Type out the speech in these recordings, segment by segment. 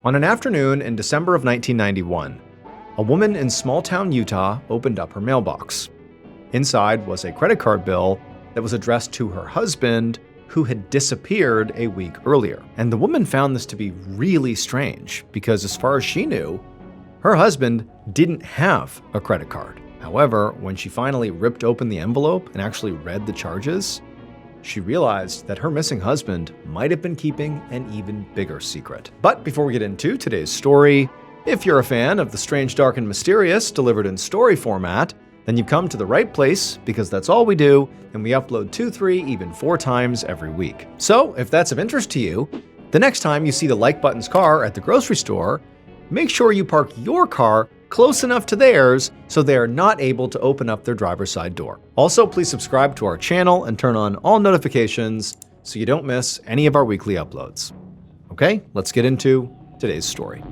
On an afternoon in December of 1991, a woman in small-town Utah opened up her mailbox. Inside was a credit card bill that was addressed to her husband, who had disappeared a week earlier. And the woman found this to be really strange because, as far as she knew, her husband didn't have a credit card. However, when she finally ripped open the envelope and actually read the charges, she realized that her missing husband might have been keeping an even bigger secret. But before we get into today's story, if you're a fan of the strange, dark, and mysterious delivered in story format, then you've come to the right place because that's all we do, and we upload 2, 3, even 4 times every week. So if that's of interest to you, the next time you see the like button's car at the grocery store, make sure you park your car close enough to theirs so they are not able to open up their driver's side door. Also, please subscribe to our channel and turn on all notifications so you don't miss any of our weekly uploads. Okay, let's get into today's story.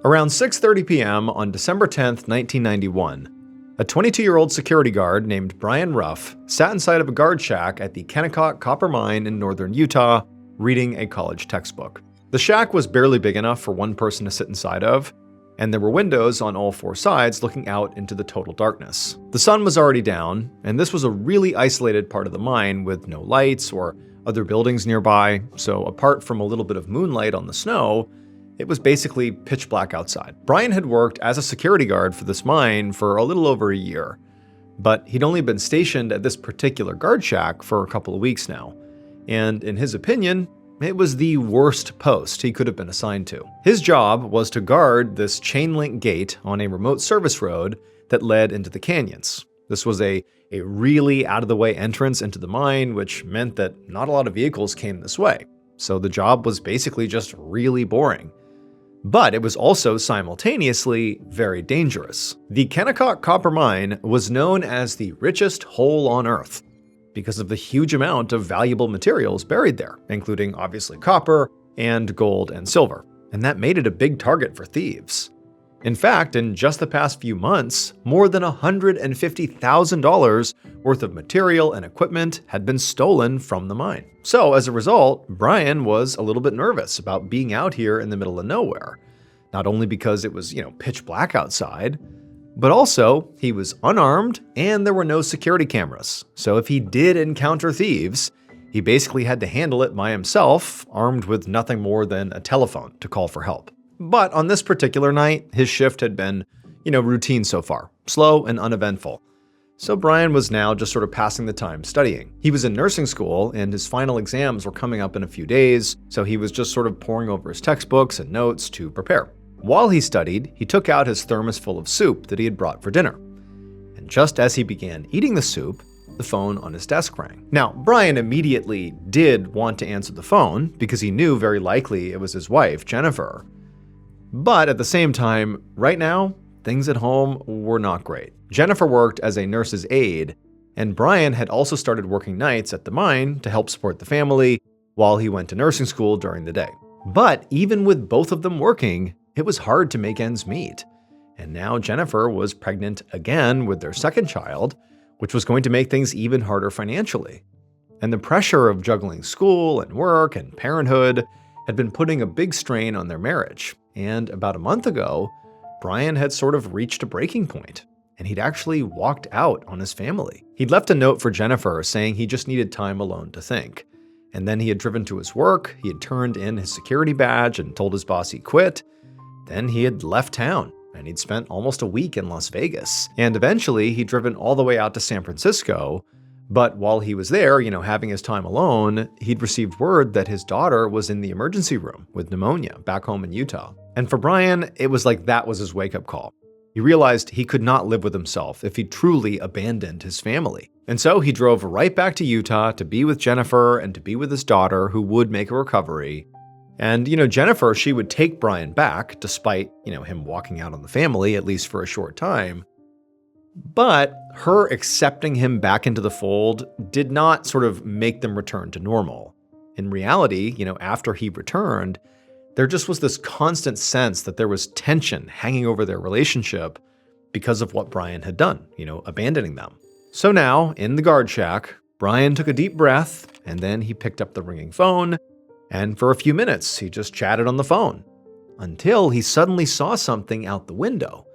Around 6:30 p.m. on December 10th, 1991, a 22-year-old security guard named Brian Ruff sat inside of a guard shack at the Kennecott Copper Mine in northern Utah, reading a college textbook. The shack was barely big enough for one person to sit inside of, and there were windows on all 4 sides looking out into the total darkness. The sun was already down, and this was a really isolated part of the mine with no lights or other buildings nearby, so apart from a little bit of moonlight on the snow, it was basically pitch black outside. Brian had worked as a security guard for this mine for a little over a year, but he'd only been stationed at this particular guard shack for a couple of weeks now. And in his opinion, it was the worst post he could have been assigned to. His job was to guard this chain link gate on a remote service road that led into the canyons. This was a really out-of-the-way entrance into the mine, which meant that not a lot of vehicles came this way. So the job was basically just really boring. But it was also simultaneously very dangerous. The Kennecott Copper Mine was known as the richest hole on Earth because of the huge amount of valuable materials buried there, including obviously copper and gold and silver. And that made it a big target for thieves. In fact, in just the past few months, more than $150,000 worth of material and equipment had been stolen from the mine. So as a result, Brian was a little bit nervous about being out here in the middle of nowhere. Not only because it was, pitch black outside, but also he was unarmed and there were no security cameras. So if he did encounter thieves, he basically had to handle it by himself, armed with nothing more than a telephone to call for help. But on this particular night, his shift had been, routine so far, slow and uneventful. So Brian was now just sort of passing the time studying. He was in nursing school and his final exams were coming up in a few days, so he was just sort of poring over his textbooks and notes to prepare. While he studied, he took out his thermos full of soup that he had brought for dinner. And just as he began eating the soup, the phone on his desk rang. Now, Brian immediately did want to answer the phone because he knew very likely it was his wife, Jennifer. But at the same time, right now, things at home were not great. Jennifer worked as a nurse's aide, and Brian had also started working nights at the mine to help support the family while he went to nursing school during the day. But even with both of them working, it was hard to make ends meet. And now Jennifer was pregnant again with their second child, which was going to make things even harder financially. And the pressure of juggling school and work and parenthood had been putting a big strain on their marriage. And about a month ago, Brian had sort of reached a breaking point, and he'd actually walked out on his family. He'd left a note for Jennifer saying he just needed time alone to think. And then he had driven to his work, he had turned in his security badge and told his boss he quit. Then he had left town, and he'd spent almost a week in Las Vegas. And eventually, he'd driven all the way out to San Francisco. But while he was there, having his time alone, he'd received word that his daughter was in the emergency room with pneumonia back home in Utah. And for Brian, it was like that was his wake-up call. He realized he could not live with himself if he truly abandoned his family. And so he drove right back to Utah to be with Jennifer and to be with his daughter, who would make a recovery. And, Jennifer, she would take Brian back, despite, him walking out on the family, at least for a short time. But her accepting him back into the fold did not sort of make them return to normal. In reality, after he returned, there just was this constant sense that there was tension hanging over their relationship because of what Brian had done, abandoning them. So now, in the guard shack, Brian took a deep breath, and then he picked up the ringing phone, and for a few minutes, he just chatted on the phone, until he suddenly saw something out the window,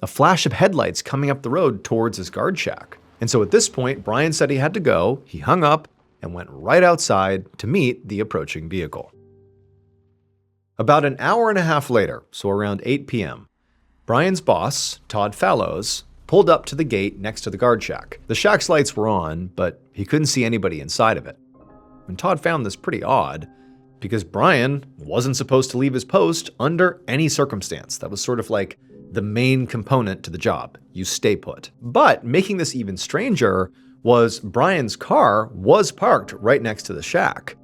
a flash of headlights coming up the road towards his guard shack. And so at this point, Brian said he had to go, he hung up, and went right outside to meet the approaching vehicle. About an hour and a half later, so around 8 p.m., Brian's boss, Todd Fallows, pulled up to the gate next to the guard shack. The shack's lights were on, but he couldn't see anybody inside of it. And Todd found this pretty odd, because Brian wasn't supposed to leave his post under any circumstance. That was sort of like the main component to the job. You stay put. But making this even stranger was Brian's car was parked right next to the shack.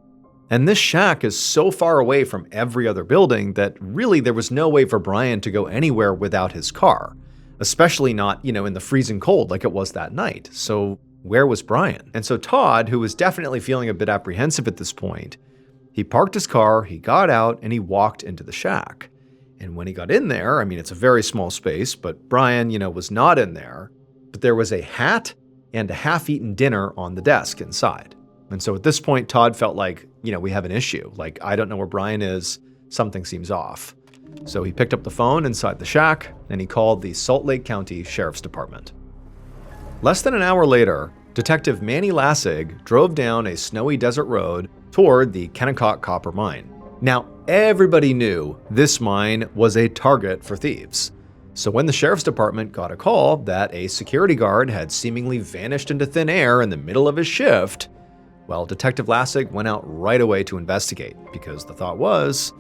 And this shack is so far away from every other building that really there was no way for Brian to go anywhere without his car, especially not, in the freezing cold like it was that night. So where was Brian? And so Todd, who was definitely feeling a bit apprehensive at this point, he parked his car, he got out, and he walked into the shack. And when he got in there, it's a very small space, but Brian, was not in there, but there was a hat and a half-eaten dinner on the desk inside. And so at this point, Todd felt like, we have an issue. Like, I don't know where Brian is. Something seems off. So he picked up the phone inside the shack, and he called the Salt Lake County Sheriff's Department. Less than an hour later, Detective Manny Lassig drove down a snowy desert road toward the Kennecott copper mine. Now, everybody knew this mine was a target for thieves. So when the sheriff's department got a call that a security guard had seemingly vanished into thin air in the middle of his shift, well, Detective Lassig went out right away to investigate, because the thought was,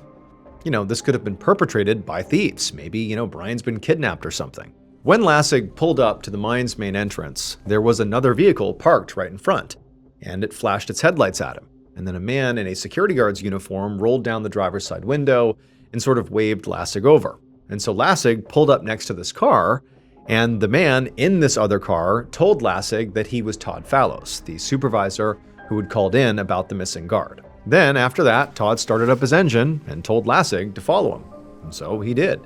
this could have been perpetrated by thieves. Maybe, Brian's been kidnapped or something. When Lassig pulled up to the mine's main entrance, there was another vehicle parked right in front, and it flashed its headlights at him. And then a man in a security guard's uniform rolled down the driver's side window and sort of waved Lassig over. And so Lassig pulled up next to this car, and the man in this other car told Lassig that he was Todd Fallows, the supervisor who had called in about the missing guard. Then, after that, Todd started up his engine and told Lassig to follow him. And so he did.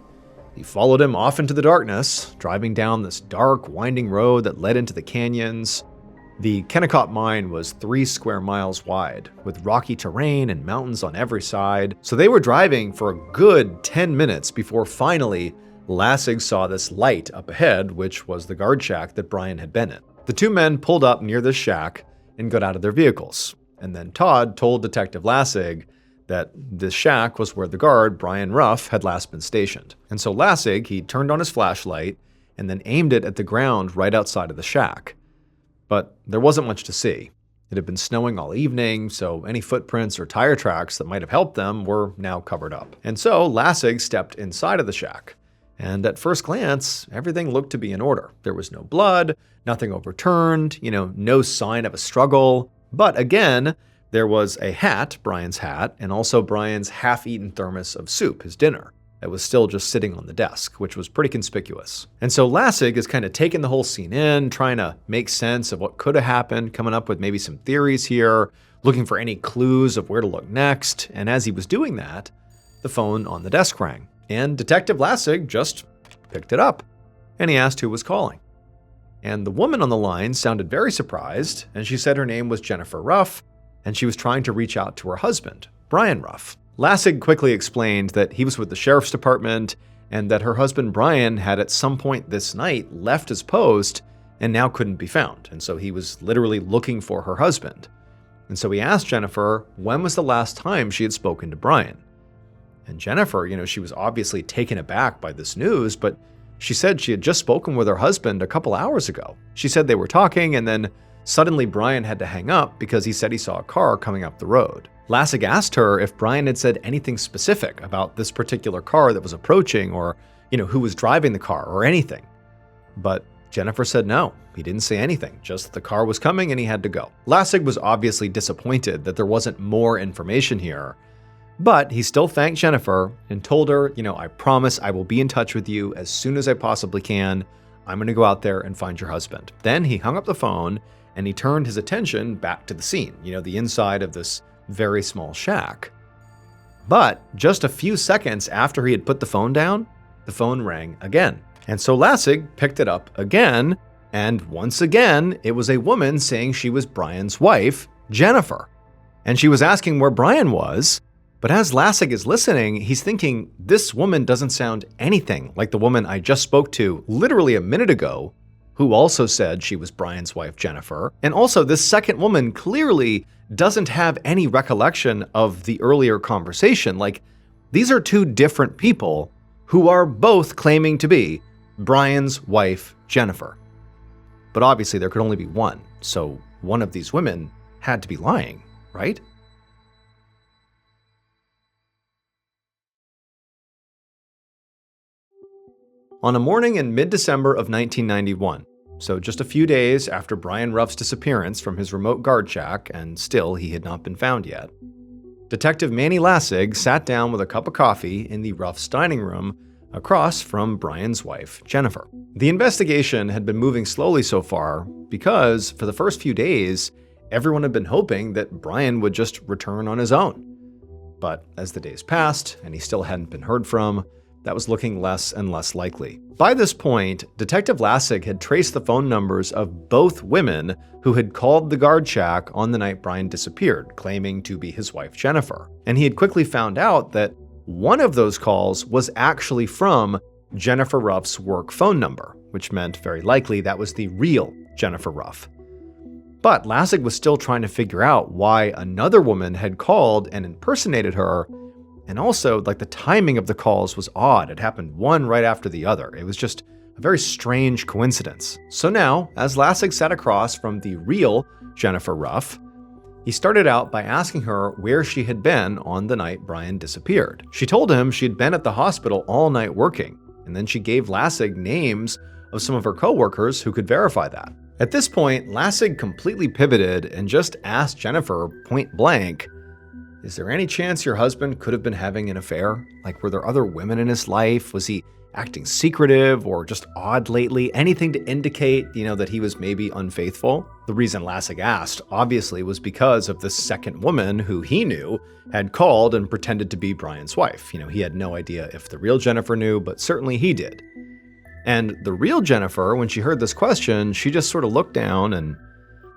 He followed him off into the darkness, driving down this dark, winding road that led into the canyons. The Kennecott mine was 3 square miles wide, with rocky terrain and mountains on every side. So they were driving for a good 10 minutes before finally Lassig saw this light up ahead, which was the guard shack that Brian had been in. The two men pulled up near this shack and got out of their vehicles. And then Todd told Detective Lassig that this shack was where the guard, Brian Ruff, had last been stationed. And so Lassig, he turned on his flashlight and then aimed it at the ground right outside of the shack. But there wasn't much to see. It had been snowing all evening, so any footprints or tire tracks that might have helped them were now covered up. And so Lassig stepped inside of the shack. And at first glance, everything looked to be in order. There was no blood, nothing overturned, no sign of a struggle. But again, there was a hat, Brian's hat, and also Brian's half-eaten thermos of soup, his dinner, that was still just sitting on the desk, which was pretty conspicuous. And so Lassig is kind of taking the whole scene in, trying to make sense of what could have happened, coming up with maybe some theories here, looking for any clues of where to look next. And as he was doing that, the phone on the desk rang. And Detective Lassig just picked it up, and he asked who was calling. And the woman on the line sounded very surprised, and she said her name was Jennifer Ruff, and she was trying to reach out to her husband, Brian Ruff. Lassig quickly explained that he was with the sheriff's department and that her husband Brian had at some point this night left his post and now couldn't be found. And so he was literally looking for her husband. And so he asked Jennifer when was the last time she had spoken to Brian. And Jennifer, she was obviously taken aback by this news, but she said she had just spoken with her husband a couple hours ago. She said they were talking, and then suddenly Brian had to hang up because he said he saw a car coming up the road. Lassig asked her if Brian had said anything specific about this particular car that was approaching, or, who was driving the car or anything. But Jennifer said no, he didn't say anything, just the car was coming and he had to go. Lassig was obviously disappointed that there wasn't more information here, but he still thanked Jennifer and told her, I promise I will be in touch with you as soon as I possibly can. I'm going to go out there and find your husband. Then he hung up the phone and he turned his attention back to the scene, the inside of this very small shack. But just a few seconds after he had put the phone down, the phone rang again. And so Lassig picked it up again, and once again, it was a woman saying she was Brian's wife, Jennifer. And she was asking where Brian was, but as Lassig is listening, he's thinking, this woman doesn't sound anything like the woman I just spoke to literally a minute ago, who also said she was Brian's wife, Jennifer. And also, this second woman clearly doesn't have any recollection of the earlier conversation. Like, these are two different people who are both claiming to be Brian's wife, Jennifer. But obviously there could only be one, so one of these women had to be lying, right? On a morning in mid-December of 1991, so just a few days after Brian Ruff's disappearance from his remote guard shack, and still he had not been found yet, Detective Manny Lassig sat down with a cup of coffee in the Ruff's dining room across from Brian's wife, Jennifer. The investigation had been moving slowly so far because, for the first few days, everyone had been hoping that Brian would just return on his own. But as the days passed and he still hadn't been heard from, that was looking less and less likely. By this point, Detective Lassig had traced the phone numbers of both women who had called the guard shack on the night Brian disappeared, claiming to be his wife, Jennifer. And he had quickly found out that one of those calls was actually from Jennifer Ruff's work phone number, which meant very likely that was the real Jennifer Ruff. But Lassig was still trying to figure out why another woman had called and impersonated her. And also, the timing of the calls was odd. It happened one right after the other. It was just a very strange coincidence. So now, as Lassig sat across from the real Jennifer Ruff, he started out by asking her where she had been on the night Brian disappeared. She told him she'd been at the hospital all night working, and then she gave Lassig names of some of her coworkers who could verify that. At this point, Lassig completely pivoted and just asked Jennifer point blank, "Is there any chance your husband could have been having an affair? Were there other women in his life? Was he acting secretive or just odd lately? Anything to indicate, that he was maybe unfaithful?" The reason Lassig asked, obviously, was because of the second woman who he knew had called and pretended to be Brian's wife. He had no idea if the real Jennifer knew, but certainly he did. And the real Jennifer, when she heard this question, she just sort of looked down and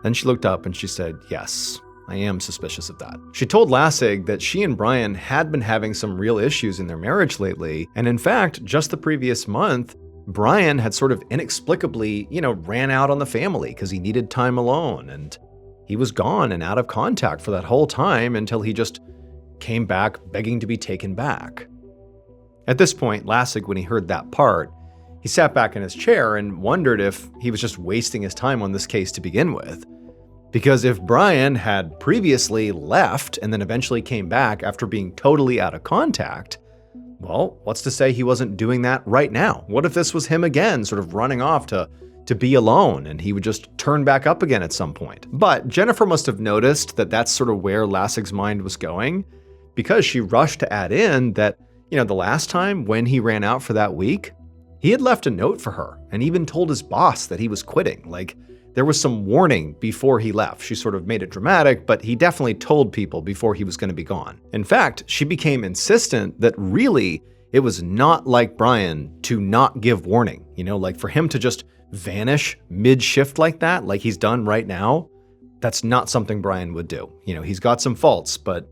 then she looked up and she said, "Yes, I am suspicious of that." She told Lassig that she and Brian had been having some real issues in their marriage lately, and in fact, just the previous month, Brian had sort of inexplicably, ran out on the family because he needed time alone, and he was gone and out of contact for that whole time until he just came back begging to be taken back. At this point, Lassig, when he heard that part, he sat back in his chair and wondered if he was just wasting his time on this case to begin with. Because if Brian had previously left and then eventually came back after being totally out of contact, well, what's to say he wasn't doing that right now? What if this was him again, sort of running off to be alone and he would just turn back up again at some point? But Jennifer must have noticed that that's sort of where Lassig's mind was going, because she rushed to add in that, the last time when he ran out for that week, he had left a note for her and even told his boss that he was quitting. There was some warning before he left. She sort of made it dramatic, but he definitely told people before he was going to be gone. In fact, she became insistent that really it was not like Brian to not give warning. For him to just vanish mid-shift like that, like he's done right now, that's not something Brian would do. He's got some faults, but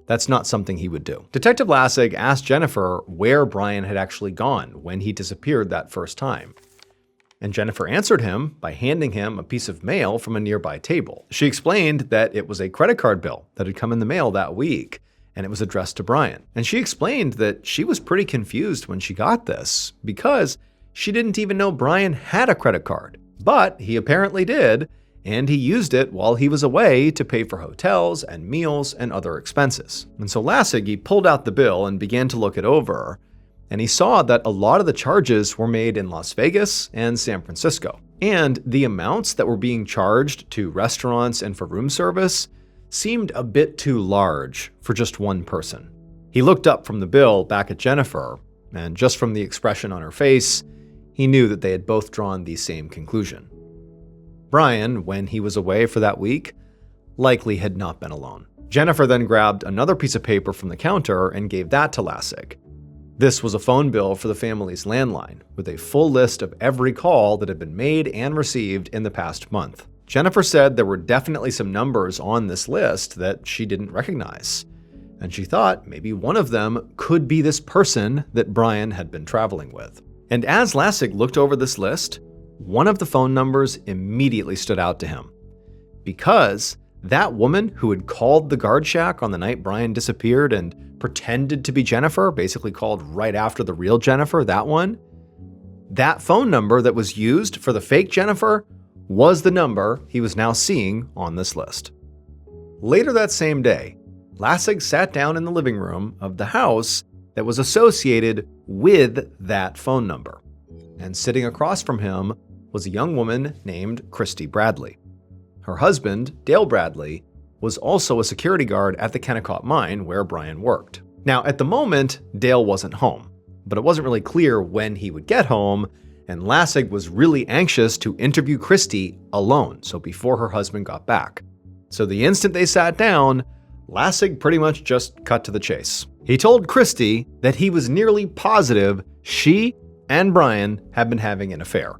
that's not something he would do. Detective Lassig asked Jennifer where Brian had actually gone when he disappeared that first time. And Jennifer answered him by handing him a piece of mail from a nearby table. She explained that it was a credit card bill that had come in the mail that week, and it was addressed to Brian. And she explained that she was pretty confused when she got this, because she didn't even know Brian had a credit card. But he apparently did, and he used it while he was away to pay for hotels and meals and other expenses. And so Lassig, he pulled out the bill and began to look it over. And he saw that a lot of the charges were made in Las Vegas and San Francisco. And the amounts that were being charged to restaurants and for room service seemed a bit too large for just one person. He looked up from the bill back at Jennifer, and just from the expression on her face, he knew that they had both drawn the same conclusion. Brian, when he was away for that week, likely had not been alone. Jennifer then grabbed another piece of paper from the counter and gave that to Lassig. This was a phone bill for the family's landline, with a full list of every call that had been made and received in the past month. Jennifer said there were definitely some numbers on this list that she didn't recognize, and she thought maybe one of them could be this person that Brian had been traveling with. And as Lassig looked over this list, one of the phone numbers immediately stood out to him, because that woman who had called the guard shack on the night Brian disappeared and pretended to be Jennifer, basically called right after the real Jennifer, that phone number that was used for the fake Jennifer was the number he was now seeing on this list. Later that same day, Lassig sat down in the living room of the house that was associated with that phone number. And sitting across from him was a young woman named Christy Bradley. Her husband, Dale Bradley, was also a security guard at the Kennecott mine where Brian worked. Now, at the moment, Dale wasn't home, but it wasn't really clear when he would get home, and Lassig was really anxious to interview Christy alone, so before her husband got back. So the instant they sat down, Lassig pretty much just cut to the chase. He told Christy that he was nearly positive she and Brian had been having an affair.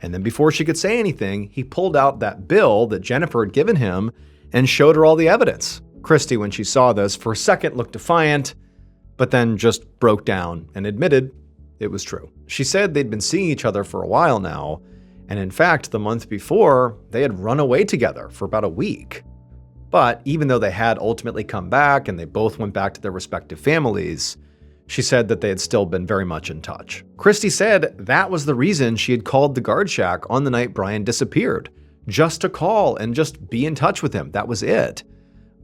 And then before she could say anything, he pulled out that bill that Jennifer had given him and showed her all the evidence. Christy, when she saw this, for a second looked defiant, but then just broke down and admitted it was true. She said they'd been seeing each other for a while now, and in fact, the month before, they had run away together for about a week. But even though they had ultimately come back and they both went back to their respective families, she said that they had still been very much in touch. Christy said that was the reason she had called the guard shack on the night Brian disappeared, just to call and just be in touch with him. That was it.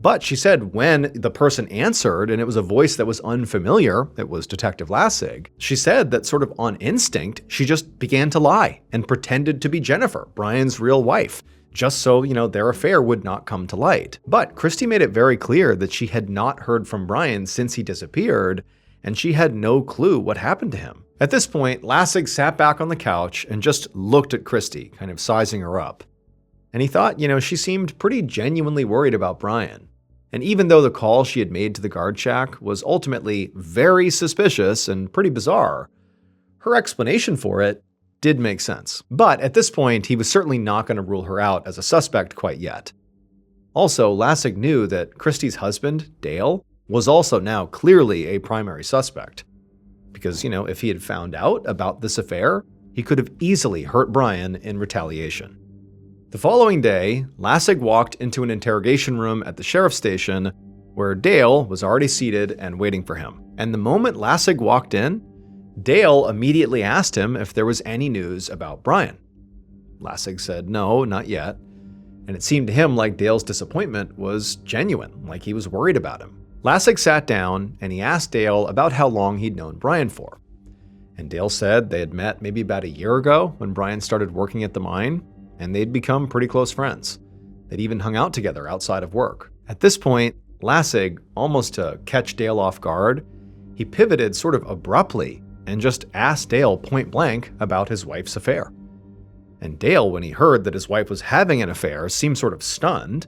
But she said when the person answered, and it was a voice that was unfamiliar, it was Detective Lassig, she said that sort of on instinct, she just began to lie and pretended to be Jennifer, Brian's real wife, just so, their affair would not come to light. But Christy made it very clear that she had not heard from Brian since he disappeared, and she had no clue what happened to him. At this point, Lassig sat back on the couch and just looked at Christy, kind of sizing her up. And he thought, she seemed pretty genuinely worried about Brian. And even though the call she had made to the guard shack was ultimately very suspicious and pretty bizarre, her explanation for it did make sense. But at this point, he was certainly not going to rule her out as a suspect quite yet. Also, Lassig knew that Christy's husband, Dale, was also now clearly a primary suspect. Because, if he had found out about this affair, he could have easily hurt Brian in retaliation. The following day, Lassig walked into an interrogation room at the sheriff's station where Dale was already seated and waiting for him. And the moment Lassig walked in, Dale immediately asked him if there was any news about Brian. Lassig said no, not yet. And it seemed to him like Dale's disappointment was genuine, like he was worried about him. Lassig sat down and he asked Dale about how long he'd known Brian for. And Dale said they had met maybe about a year ago when Brian started working at the mine, and they'd become pretty close friends. They'd even hung out together outside of work. At this point, Lassig, almost to catch Dale off guard, he pivoted sort of abruptly and just asked Dale point blank about his wife's affair. And Dale, when he heard that his wife was having an affair, seemed sort of stunned,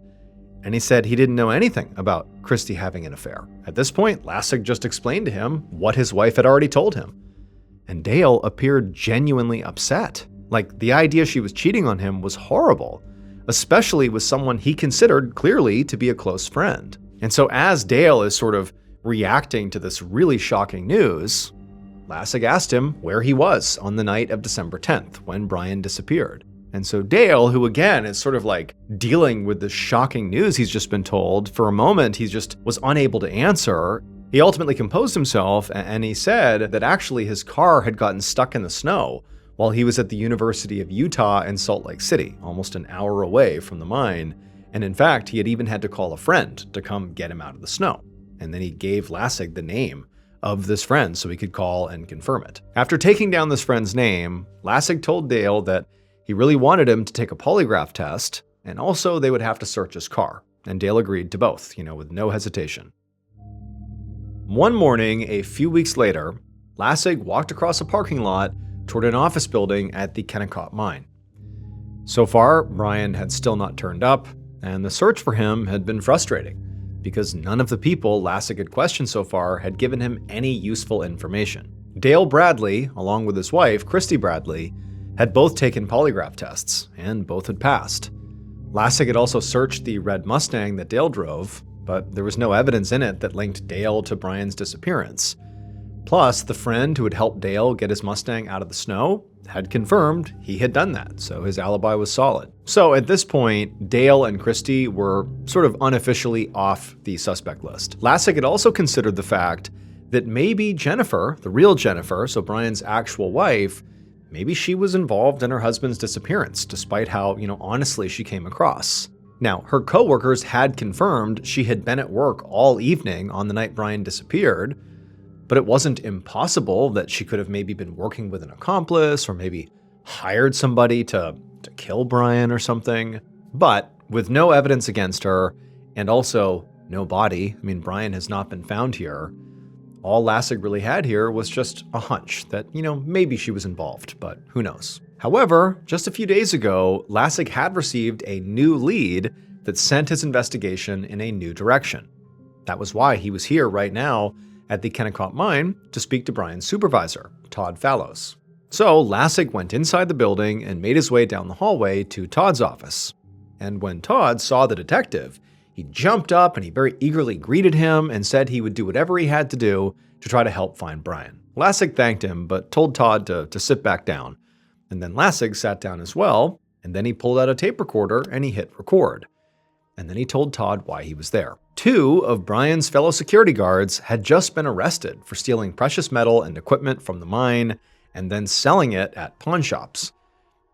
and he said he didn't know anything about Christy having an affair. At this point, Lassig just explained to him what his wife had already told him. And Dale appeared genuinely upset. Like, the idea she was cheating on him was horrible, especially with someone he considered clearly to be a close friend. And so as Dale is sort of reacting to this really shocking news, Lassig asked him where he was on the night of December 10th when Brian disappeared. And so Dale, who again is sort of like dealing with the shocking news he's just been told, for a moment he just was unable to answer. He ultimately composed himself and he said that actually his car had gotten stuck in the snow while he was at the University of Utah in Salt Lake City, almost an hour away from the mine. And in fact, he had even had to call a friend to come get him out of the snow. And then he gave Lassig the name of this friend so he could call and confirm it. After taking down this friend's name, Lassig told Dale that he really wanted him to take a polygraph test, and also they would have to search his car. And Dale agreed to both, with no hesitation. One morning, a few weeks later, Lassig walked across a parking lot toward an office building at the Kennecott mine. So far, Brian had still not turned up, and the search for him had been frustrating. because none of the people Lassig had questioned so far had given him any useful information. Dale Bradley, along with his wife, Christy Bradley, had both taken polygraph tests, and both had passed. Lassig had also searched the red Mustang that Dale drove, but there was no evidence in it that linked Dale to Brian's disappearance. Plus, the friend who had helped Dale get his Mustang out of the snow had confirmed he had done that, so his alibi was solid. So at this point, Dale and Christy were sort of unofficially off the suspect list. Lassig had also considered the fact that maybe Jennifer, the real Jennifer, so Brian's actual wife, maybe she was involved in her husband's disappearance, despite how, honestly she came across. Now, her coworkers had confirmed she had been at work all evening on the night Brian disappeared, but it wasn't impossible that she could have maybe been working with an accomplice or maybe hired somebody to kill Brian or something. But with no evidence against her and also no body, Brian has not been found here, all Lassig really had here was just a hunch that, maybe she was involved, but who knows. However, just a few days ago, Lassig had received a new lead that sent his investigation in a new direction. That was why he was here right now at the Kennecott mine to speak to Brian's supervisor, Todd Fallows. So Lassig went inside the building and made his way down the hallway to Todd's office. And when Todd saw the detective, he jumped up and he very eagerly greeted him and said he would do whatever he had to do to try to help find Brian. Lassig thanked him, but told Todd to sit back down. And then Lassig sat down as well, and then he pulled out a tape recorder and he hit record. And then he told Todd why he was there. 2 of Brian's fellow security guards had just been arrested for stealing precious metal and equipment from the mine and then selling it at pawn shops.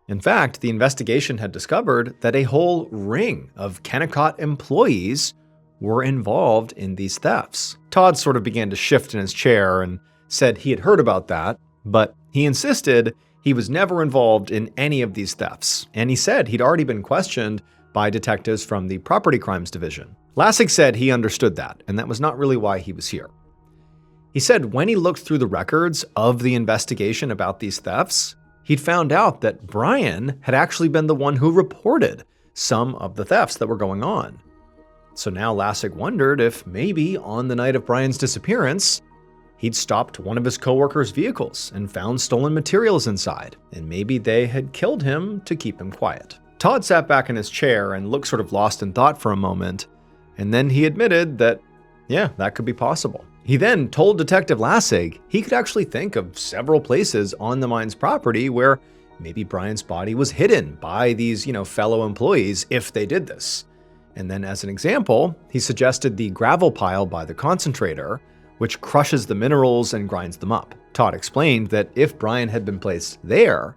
In fact, the investigation had discovered that a whole ring of Kennecott employees were involved in these thefts. Todd sort of began to shift in his chair and said he had heard about that, but he insisted he was never involved in any of these thefts, and he said he'd already been questioned by detectives from the Property Crimes Division. Lassig said he understood that, and that was not really why he was here. He said when he looked through the records of the investigation about these thefts, he'd found out that Brian had actually been the one who reported some of the thefts that were going on. So now Lassig wondered if maybe on the night of Brian's disappearance, he'd stopped one of his coworkers' vehicles and found stolen materials inside, and maybe they had killed him to keep him quiet. Todd sat back in his chair and looked sort of lost in thought for a moment, and then he admitted that, yeah, that could be possible. He then told Detective Lassig he could actually think of several places on the mine's property where maybe Brian's body was hidden by these, fellow employees if they did this. And then as an example, he suggested the gravel pile by the concentrator, which crushes the minerals and grinds them up. Todd explained that if Brian had been placed there,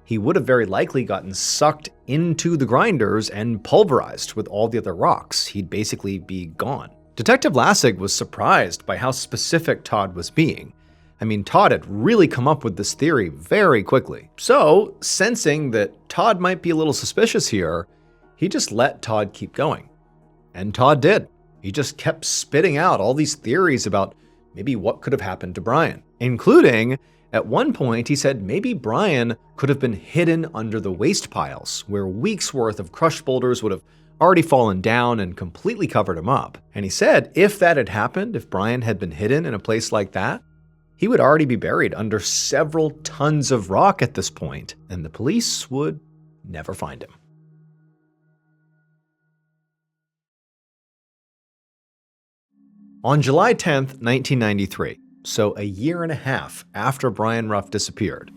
he would have very likely gotten sucked into the grinders and pulverized with all the other rocks. He'd basically be gone. Detective Lassig was surprised by how specific Todd was being. Todd had really come up with this theory very quickly. So, sensing that Todd might be a little suspicious here, he just let Todd keep going. And Todd did. He just kept spitting out all these theories about maybe what could have happened to Brian, including at one point, he said maybe Brian could have been hidden under the waste piles, where weeks' worth of crushed boulders would have already fallen down and completely covered him up. And he said if that had happened, if Brian had been hidden in a place like that, he would already be buried under several tons of rock at this point, and the police would never find him. On July 10th, 1993, so a year and a half after Brian Ruff disappeared,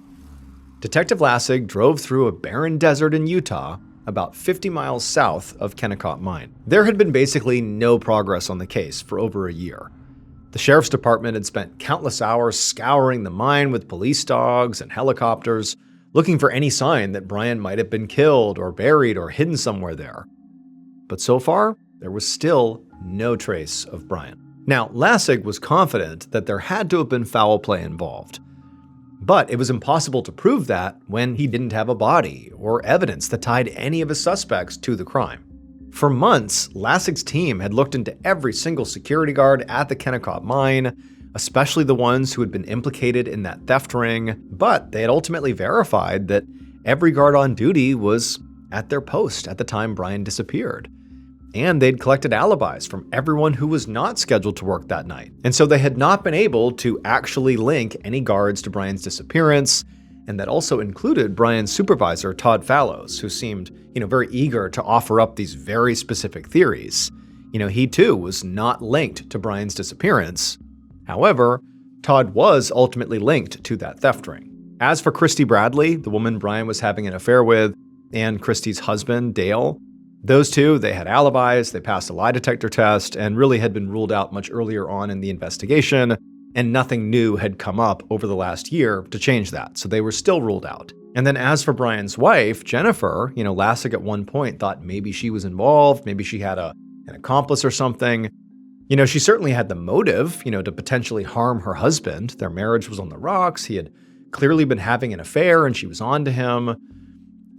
Detective Lassig drove through a barren desert in Utah about 50 miles south of Kennecott Mine. There had been basically no progress on the case for over a year. The sheriff's department had spent countless hours scouring the mine with police dogs and helicopters, looking for any sign that Brian might have been killed or buried or hidden somewhere there. But so far, there was still no trace of Brian. Now, Lassig was confident that there had to have been foul play involved, but it was impossible to prove that when he didn't have a body or evidence that tied any of his suspects to the crime. For months, Lassig's team had looked into every single security guard at the Kennecott mine, especially the ones who had been implicated in that theft ring, but they had ultimately verified that every guard on duty was at their post at the time Brian disappeared. and they'd collected alibis from everyone who was not scheduled to work that night. And so they had not been able to actually link any guards to Brian's disappearance, and that also included Brian's supervisor, Todd Fallows, who seemed, very eager to offer up these very specific theories. He too was not linked to Brian's disappearance. However, Todd was ultimately linked to that theft ring. As for Christy Bradley, the woman Brian was having an affair with, and Christy's husband, Dale, those two, they had alibis, they passed a lie detector test, and really had been ruled out much earlier on in the investigation, and nothing new had come up over the last year to change that, so they were still ruled out. And then as for Brian's wife, Jennifer, Lassig at one point thought maybe she was involved, maybe she had an accomplice or something. She certainly had the motive, to potentially harm her husband. Their marriage was on the rocks, he had clearly been having an affair and she was on to him.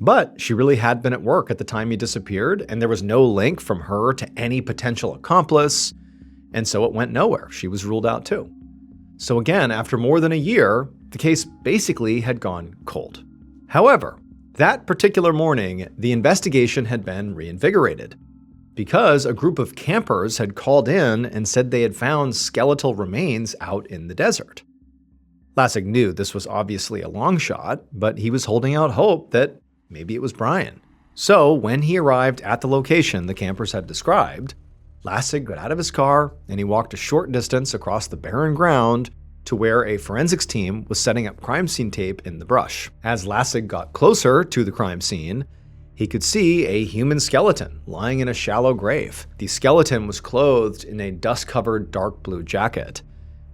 But she really had been at work at the time he disappeared, and there was no link from her to any potential accomplice, and so it went nowhere. She was ruled out too. So again, after more than a year, the case basically had gone cold. However, that particular morning, the investigation had been reinvigorated because a group of campers had called in and said they had found skeletal remains out in the desert. Lassig knew this was obviously a long shot, but he was holding out hope that maybe it was Brian. So when he arrived at the location the campers had described, Lassig got out of his car and he walked a short distance across the barren ground to where a forensics team was setting up crime scene tape in the brush. As Lassig got closer to the crime scene, he could see a human skeleton lying in a shallow grave. The skeleton was clothed in a dust-covered dark blue jacket,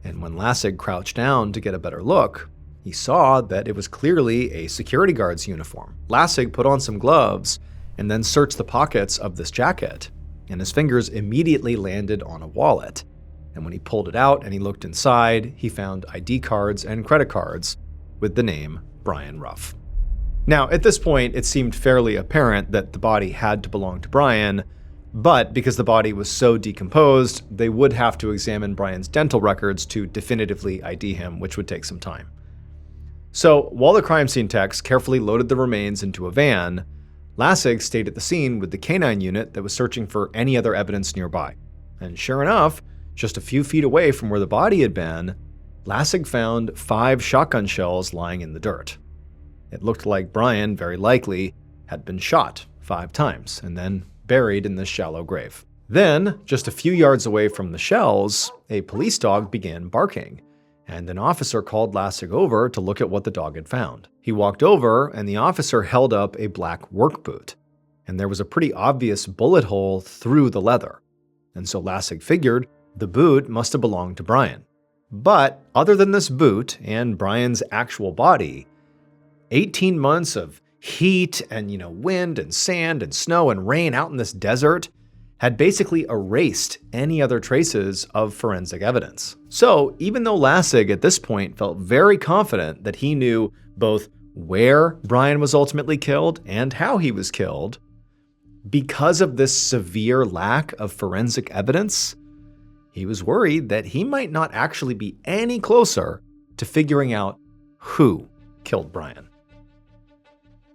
and when Lassig crouched down to get a better look, he saw that it was clearly a security guard's uniform. Lassig put on some gloves and then searched the pockets of this jacket, and his fingers immediately landed on a wallet. And when he pulled it out and he looked inside, he found ID cards and credit cards with the name Brian Ruff. Now, at this point, it seemed fairly apparent that the body had to belong to Brian, but because the body was so decomposed, they would have to examine Brian's dental records to definitively ID him, which would take some time. So, while the crime scene techs carefully loaded the remains into a van, Lassig stayed at the scene with the canine unit that was searching for any other evidence nearby. And sure enough, just a few feet away from where the body had been, Lassig found 5 shotgun shells lying in the dirt. It looked like Brian, very likely, had been shot 5 times and then buried in this shallow grave. Then, just a few yards away from the shells, a police dog began barking, and an officer called Lassig over to look at what the dog had found. He walked over, and the officer held up a black work boot, and there was a pretty obvious bullet hole through the leather. And so Lassig figured the boot must have belonged to Brian. But other than this boot and Brian's actual body, 18 months of heat and, wind and sand and snow and rain out in this desert had basically erased any other traces of forensic evidence. So even though Lassig at this point felt very confident that he knew both where Brian was ultimately killed and how he was killed, because of this severe lack of forensic evidence, he was worried that he might not actually be any closer to figuring out who killed Brian.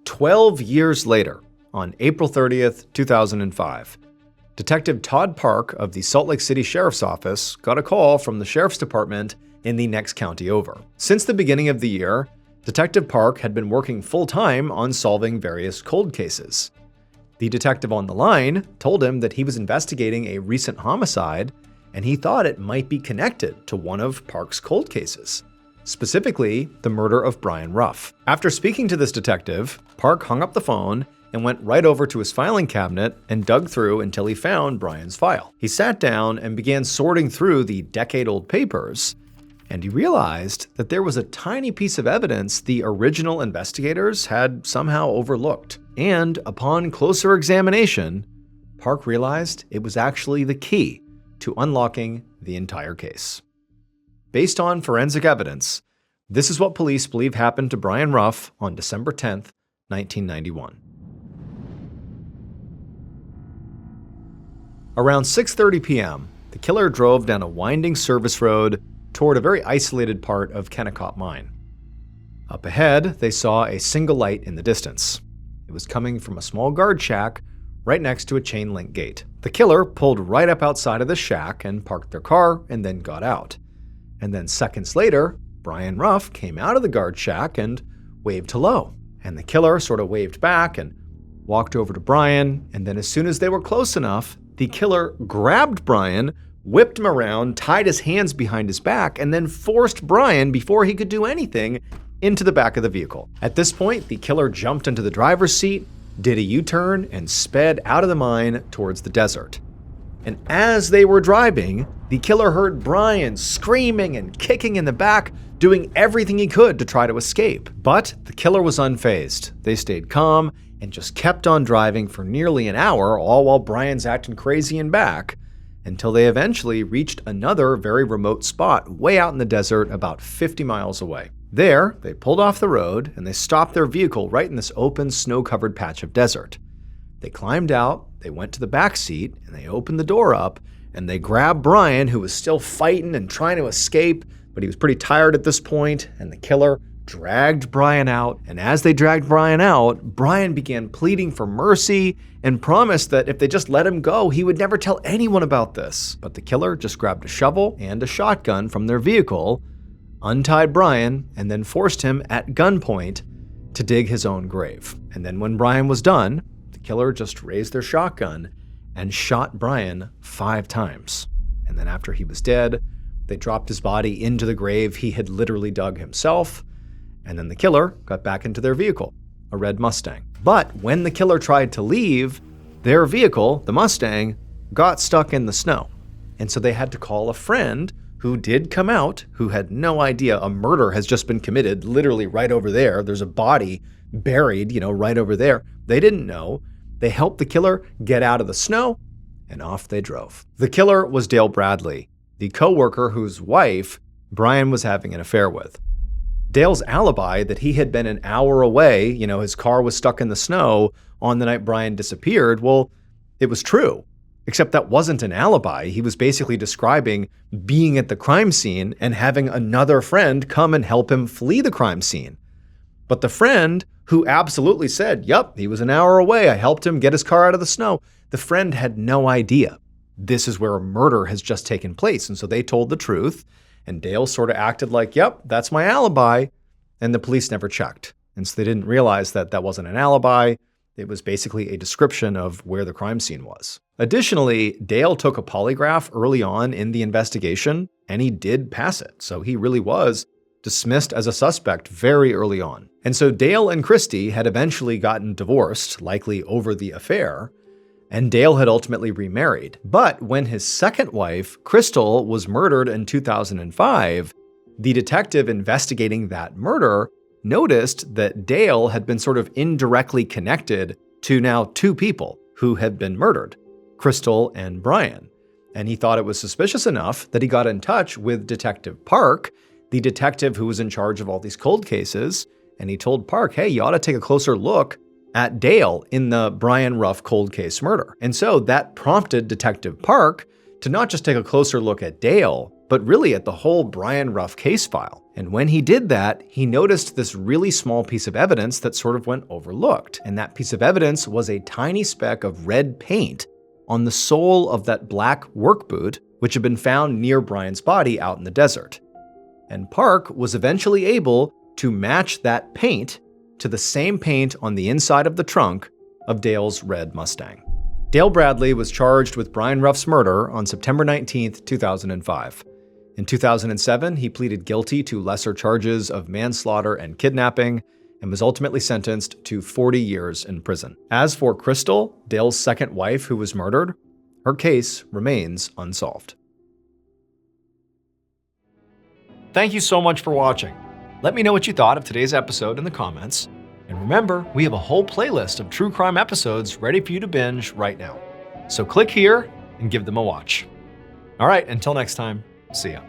12 years later, on April 30th, 2005, Detective Todd Park of the Salt Lake City Sheriff's Office got a call from the Sheriff's Department in the next county over. Since the beginning of the year, Detective Park had been working full-time on solving various cold cases. The detective on the line told him that he was investigating a recent homicide, and he thought it might be connected to one of Park's cold cases, specifically the murder of Brian Ruff. After speaking to this detective, Park hung up the phone and went right over to his filing cabinet and dug through until he found Brian's file. He sat down and began sorting through the decade-old papers, and he realized that there was a tiny piece of evidence the original investigators had somehow overlooked. And upon closer examination, Park realized it was actually the key to unlocking the entire case. Based on forensic evidence, this is what police believe happened to Brian Ruff on December 10th, 1991. Around 6:30 p.m., the killer drove down a winding service road toward a very isolated part of Kennecott Mine. Up ahead, they saw a single light in the distance. It was coming from a small guard shack right next to a chain link gate. The killer pulled right up outside of the shack and parked their car and then got out. And then seconds later, Brian Ruff came out of the guard shack and waved hello. And the killer sort of waved back and walked over to Brian, and then as soon as they were close enough, the killer grabbed Brian, whipped him around, tied his hands behind his back, and then forced Brian, before he could do anything, into the back of the vehicle. At this point, the killer jumped into the driver's seat, did a U-turn, and sped out of the mine towards the desert. And as they were driving, the killer heard Brian screaming and kicking in the back, doing everything he could to try to escape. But the killer was unfazed. They stayed calm and just kept on driving for nearly an hour, all while Brian's acting crazy in back, until they eventually reached another very remote spot way out in the desert about 50 miles away. There, they pulled off the road and they stopped their vehicle right in this open, snow-covered patch of desert. They climbed out, they went to the back seat, and they opened the door up, and they grabbed Brian, who was still fighting and trying to escape, but he was pretty tired at this point, and the killer dragged Brian out. And as they dragged Brian out, Brian began pleading for mercy and promised that if they just let him go, he would never tell anyone about this. But the killer just grabbed a shovel and a shotgun from their vehicle, untied Brian, and then forced him at gunpoint to dig his own grave. And then when Brian was done, the killer just raised their shotgun and shot Brian 5 times. And then after he was dead, they dropped his body into the grave he had literally dug himself. And then the killer got back into their vehicle, a red Mustang. But when the killer tried to leave, their vehicle, the Mustang, got stuck in the snow. And so they had to call a friend who did come out, who had no idea a murder has just been committed literally right over there. There's a body buried, right over there. They didn't know. They helped the killer get out of the snow, and off they drove. The killer was Dale Bradley, the co-worker whose wife Brian was having an affair with. Dale's alibi that he had been an hour away, his car was stuck in the snow on the night Brian disappeared, well, it was true. Except that wasn't an alibi. He was basically describing being at the crime scene and having another friend come and help him flee the crime scene. But the friend, who absolutely said, yep, he was an hour away, I helped him get his car out of the snow, the friend had no idea. This is where a murder has just taken place. And so they told the truth. And Dale sort of acted like, yep, that's my alibi. And the police never checked. And so they didn't realize that that wasn't an alibi. It was basically a description of where the crime scene was. Additionally, Dale took a polygraph early on in the investigation, and he did pass it. So he really was dismissed as a suspect very early on. And so Dale and Christy had eventually gotten divorced, likely over the affair, and Dale had ultimately remarried. But when his second wife, Crystal, was murdered in 2005, the detective investigating that murder noticed that Dale had been sort of indirectly connected to now 2 people who had been murdered, Crystal and Brian. And he thought it was suspicious enough that he got in touch with Detective Park, the detective who was in charge of all these cold cases, and he told Park, hey, you ought to take a closer look at Dale in the Brian Ruff cold case murder. And so that prompted Detective Park to not just take a closer look at Dale, but really at the whole Brian Ruff case file. And when he did that, he noticed this really small piece of evidence that sort of went overlooked. And that piece of evidence was a tiny speck of red paint on the sole of that black work boot, which had been found near Brian's body out in the desert. And Park was eventually able to match that paint to the same paint on the inside of the trunk of Dale's red Mustang. Dale Bradley was charged with Brian Ruff's murder on September 19, 2005. In 2007, he pleaded guilty to lesser charges of manslaughter and kidnapping and was ultimately sentenced to 40 years in prison. As for Crystal, Dale's second wife who was murdered, her case remains unsolved. Thank you so much for watching. Let me know what you thought of today's episode in the comments. And remember, we have a whole playlist of true crime episodes ready for you to binge right now. So click here and give them a watch. All right, until next time, see ya.